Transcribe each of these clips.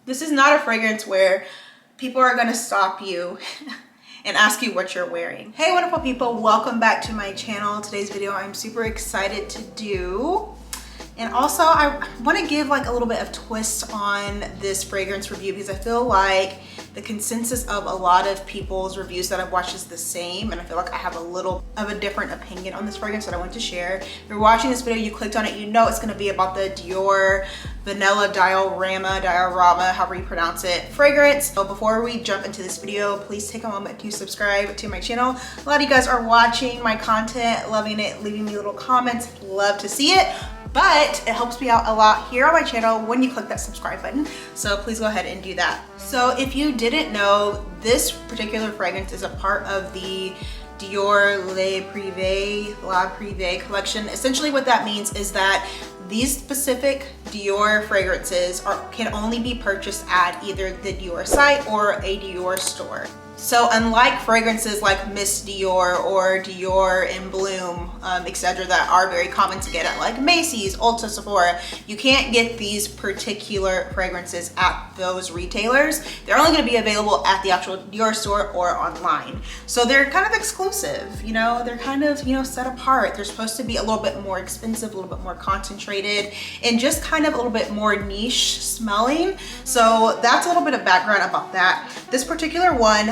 This is not a fragrance where people are gonna stop you and ask you what you're wearing. Hey wonderful people, welcome back to my channel. Today's video I'm super excited to do. And also I wanna give like a little bit of twist on this fragrance review because I feel like the consensus of a lot of people's reviews that I've watched is the same, and I feel like I have a little of a different opinion on this fragrance that I want to share. If you're watching this video, you clicked on it, you know it's gonna be about the Dior Vanilla Diorama, however you pronounce it, fragrance. So before we jump into this video, please take a moment to subscribe to my channel. A lot of you guys are watching my content, loving it, leaving me little comments, love to see it. But it helps me out a lot here on my channel when you click that subscribe button. So please go ahead and do that. So if you didn't know, this particular fragrance is a part of the Dior La Privee collection. Essentially what that means is that these specific Dior fragrances can only be purchased at either the Dior site or a Dior store. So unlike fragrances like Miss Dior or Dior in Bloom, etc., that are very common to get at like Macy's, Ulta, Sephora, you can't get these particular fragrances at those retailers. They're only going to be available at the actual Dior store or online. So they're kind of exclusive, you know, they're kind of, you know, set apart. They're supposed to be a little bit more expensive, a little bit more concentrated, and just kind of a little bit more niche smelling. So that's a little bit of background about that. This particular one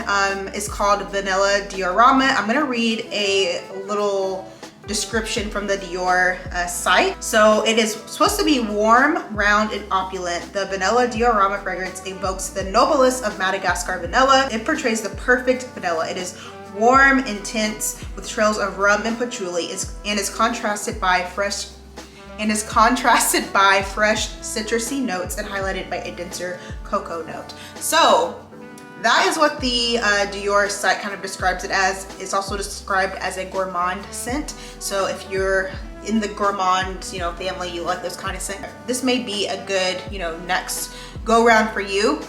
is called Vanilla Diorama. I'm gonna read a little description from the Dior site. So it is supposed to be warm, round, and opulent. The Vanilla Diorama fragrance evokes the noblest of Madagascar vanilla. It portrays the perfect vanilla. It is warm, intense, with trails of rum and patchouli, and is contrasted by fresh citrusy notes and highlighted by a denser cocoa note. So that is what the Dior site kind of describes it as. It's also described as a gourmand scent. So if you're in the gourmand, you know, family, you like those kind of scent, this may be a good, you know, next go round for you.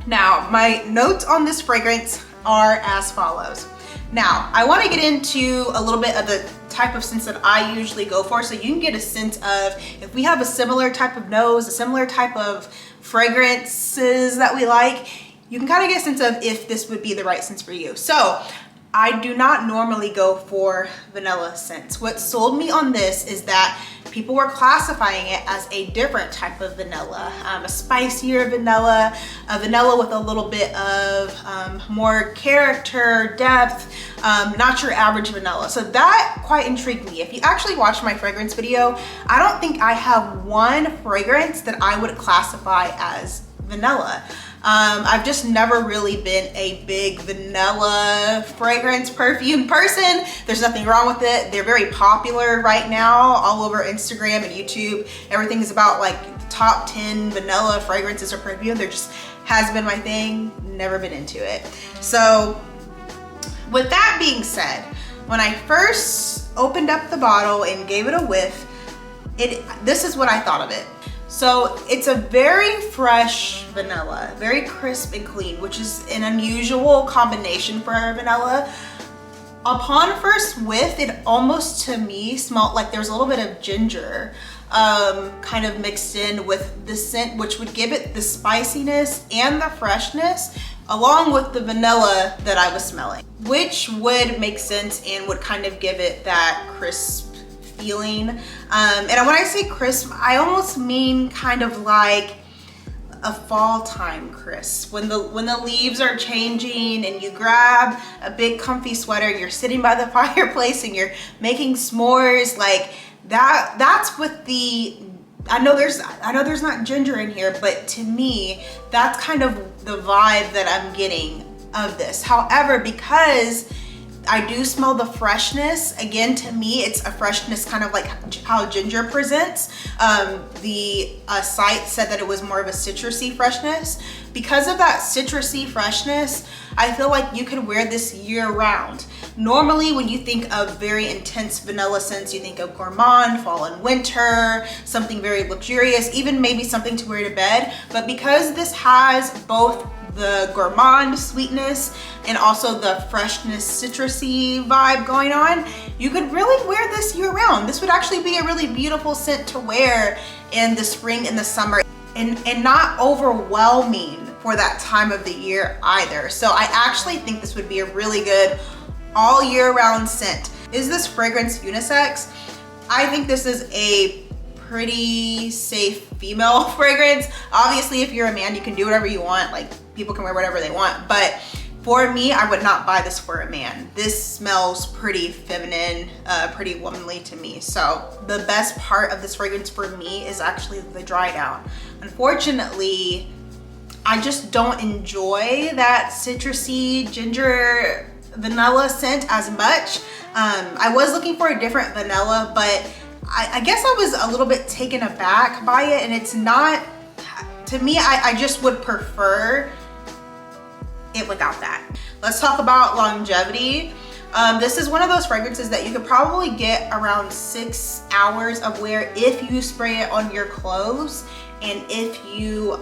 Now, my notes on this fragrance are as follows. Now, I want to get into a little bit of the type of scents that I usually go for, so you can get a sense of if we have a similar type of nose, a similar type of fragrances that we like, you can kind of get a sense of if this would be the right scents for you. So I do not normally go for vanilla scents. What sold me on this is that people were classifying it as a different type of vanilla, a spicier vanilla, a vanilla with a little bit of more character, depth, not your average vanilla. So that quite intrigued me. If you actually watch my fragrance video, I don't think I have one fragrance that I would classify as vanilla. I've just never really been a big vanilla fragrance perfume person. There's nothing wrong with it. They're very popular right now all over Instagram and YouTube. Everything is about like top 10 vanilla fragrances or perfume. There just has been my thing, never been into it. So with that being said, when I first opened up the bottle and gave it a whiff, this is what I thought of it. So it's a very fresh vanilla, very crisp and clean, which is an unusual combination for a vanilla. Upon first whiff, it almost to me smelled like there's a little bit of ginger kind of mixed in with the scent, which would give it the spiciness and the freshness along with the vanilla that I was smelling, which would make sense and would kind of give it that crisp feeling. And when I say crisp, I almost mean kind of like a fall time crisp. When the leaves are changing and you grab a big comfy sweater, you're sitting by the fireplace and you're making s'mores, like that's what I know there's not ginger in here, but to me, that's kind of the vibe that I'm getting of this. However, because I do smell the freshness. Again, to me, it's a freshness kind of like how ginger presents. The site said that it was more of a citrusy freshness. Because of that citrusy freshness, I feel like you could wear this year round. Normally, when you think of very intense vanilla scents, you think of gourmand, fall and winter, something very luxurious, even maybe something to wear to bed. But because this has both the gourmand sweetness and also the freshness citrusy vibe going on, you could really wear this year round. This would actually be a really beautiful scent to wear in the spring and the summer. and not overwhelming for that time of the year either. So I actually think this would be a really good all year round scent. Is this fragrance unisex? I think this is a pretty safe female fragrance. Obviously, if you're a man, you can do whatever you want. Like, people can wear whatever they want. But for me, I would not buy this for a man. This smells pretty feminine, pretty womanly to me. So the best part of this fragrance for me is actually the dry down. Unfortunately, I just don't enjoy that citrusy ginger vanilla scent as much. I was looking for a different vanilla, but I guess I was a little bit taken aback by it, and it's not, to me, I just would prefer it without that. Let's talk about longevity. This is one of those fragrances that you could probably get around 6 hours of wear if you spray it on your clothes, and if you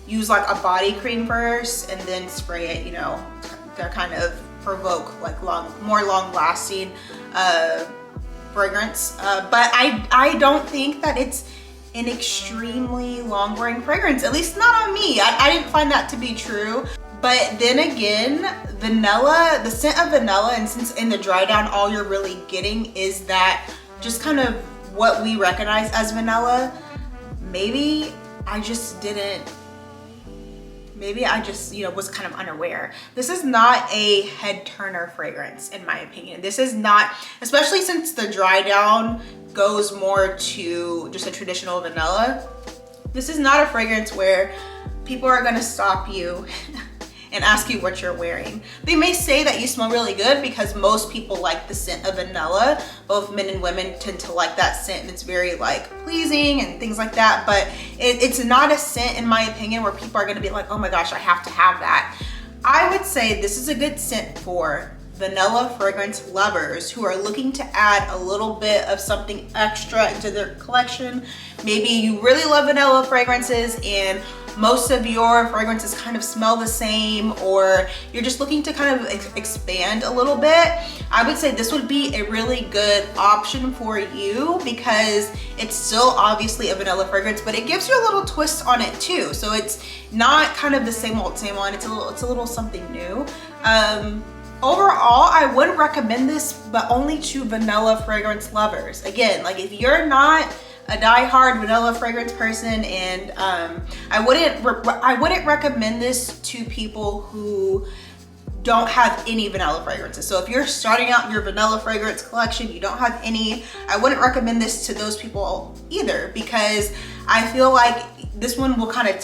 use like a body cream first and then spray it, you know, to kind of provoke like more long-lasting fragrance. But I don't think that it's an extremely long-wearing fragrance, at least not on me. I didn't find that to be true. But then again, vanilla, the scent of vanilla, and since in the dry down all you're really getting is that just kind of what we recognize as vanilla, maybe I just, you know, was kind of unaware. This is not a head turner fragrance, in my opinion. This is not, especially since the dry down goes more to just a traditional vanilla. This is not a fragrance where people are gonna stop you and ask you what you're wearing. They may say that you smell really good because most people like the scent of vanilla. Both men and women tend to like that scent, and it's very like pleasing and things like that, but it's not a scent, in my opinion, where people are gonna be like, oh my gosh, I have to have that. I would say this is a good scent for vanilla fragrance lovers who are looking to add a little bit of something extra into their collection. Maybe you really love vanilla fragrances and most of your fragrances kind of smell the same, or you're just looking to kind of expand a little bit. I would say this would be a really good option for you because it's still obviously a vanilla fragrance, but it gives you a little twist on it too. So it's not kind of the same old, it's a little something new. Overall, I would recommend this, but only to vanilla fragrance lovers. Again, like if you're not a die-hard vanilla fragrance person, and I wouldn't recommend this to people who don't have any vanilla fragrances. So if you're starting out your vanilla fragrance collection, you don't have any, I wouldn't recommend this to those people either, because I feel like this one will kind of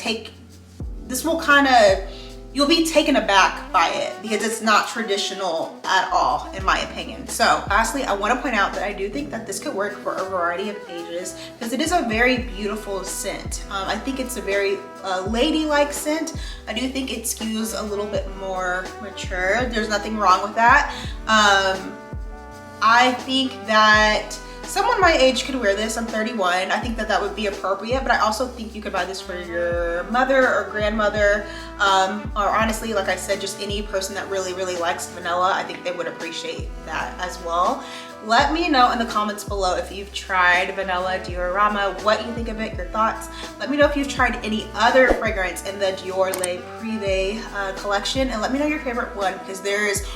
you'll be taken aback by it because it's not traditional at all, in my opinion. So lastly, I want to point out that I do think that this could work for a variety of ages because it is a very beautiful scent. I think it's a very ladylike scent. I do think it skews a little bit more mature. There's nothing wrong with that. I think that someone my age could wear this. I'm 31. I think that that would be appropriate, but I also think you could buy this for your mother or grandmother, or honestly, like I said, just any person that really, really likes vanilla. I think they would appreciate that as well. Let me know in the comments below if you've tried vanilla Diorama, what you think of it, your thoughts. Let me know if you've tried any other fragrance in the Dior Le Privee collection, and let me know your favorite one, because there's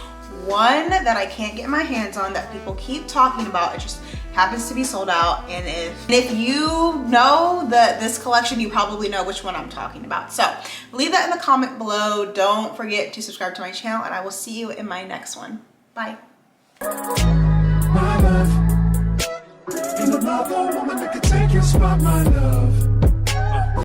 one that I can't get my hands on that people keep talking about. It just happens to be sold out, and if you know this collection, you probably know which one I'm talking about. So leave that in the comment below. Don't forget to subscribe to my channel, and I will see you in my next one. Bye. My love, in another woman that could take your spot, my love.